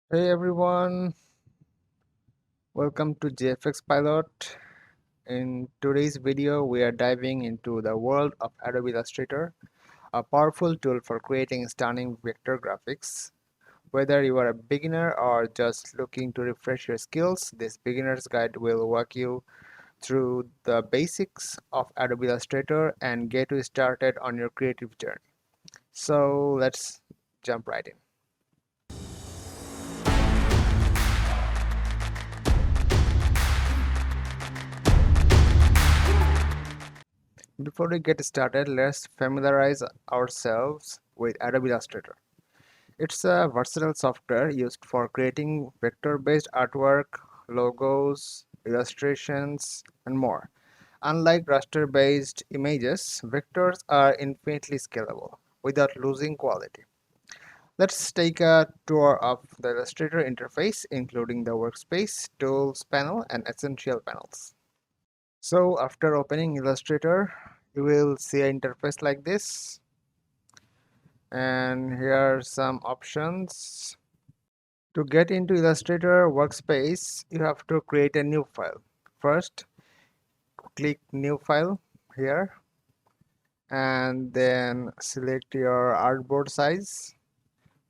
Hey everyone, welcome to GFXPilot. In today's video, we are diving into the world of Adobe Illustrator, a powerful tool for creating stunning vector graphics. Whether you are a beginner or just looking to refresh your skills, this beginner's guide will walk you through the basics of Adobe Illustrator and get you started on your creative journey. So let's jump right in. Before we get started, let's familiarize ourselves with Adobe Illustrator. It's a versatile software used for creating vector-based artwork, logos, illustrations, and more. Unlike raster-based images, vectors are infinitely scalable without losing quality. Let's take a tour of the Illustrator interface, including the Workspace, Tools panel, and Essential panels. So after opening Illustrator, you will see an interface like this, and here are some options. To get into Illustrator Workspace, you have to create a new file. First, click New File here, and then select your artboard size.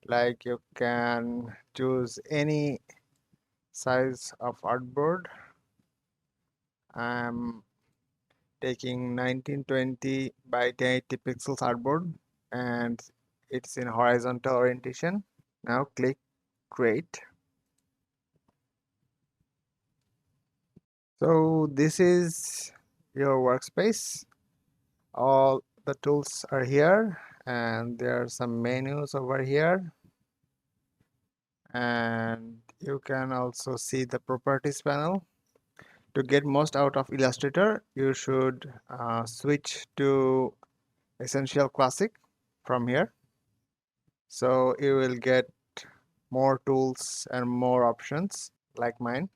Like you can choose any size of artboard. I'm taking 1920 by 1080 pixels artboard, and it's in horizontal orientation. Now click Create. So this is your workspace. All the tools are here, and there are some menus over here, and you can also see the properties panel. To get most out of Illustrator, you should switch to Essential Classic from here. So you will get more tools and more options like mine.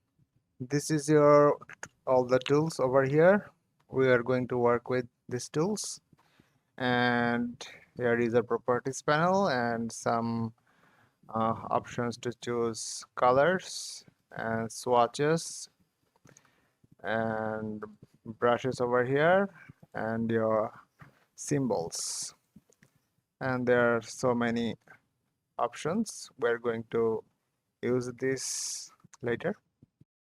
This is your all the tools over here. We are going to work with these tools, and here is a properties panel and some options to choose colors and swatches and brushes over here and your symbols, and there are so many options. We're going to use this later.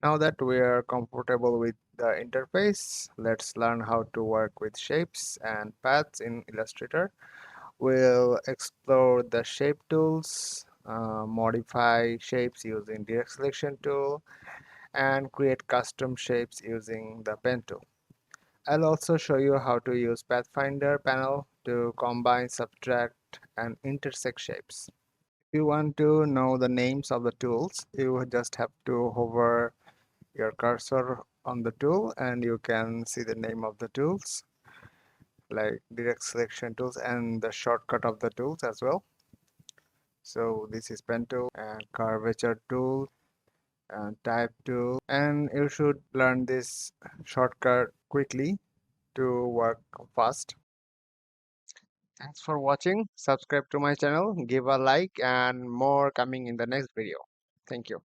Now that we are comfortable with the interface, let's learn how to work with shapes and paths in Illustrator. We'll explore the shape tools, modify shapes using direct selection tool, and create custom shapes using the pen tool. I'll also show you how to use Pathfinder panel to combine, subtract, and intersect shapes. If you want to know the names of the tools, you just have to hover your cursor on the tool and you can see the name of the tools, like direct selection tools and the shortcut of the tools as well. So this is pen tool and curvature tool and type tool, and you should learn this shortcut quickly to work fast. Thanks for watching. Subscribe to my channel, give a like, and more coming in the next video. Thank you.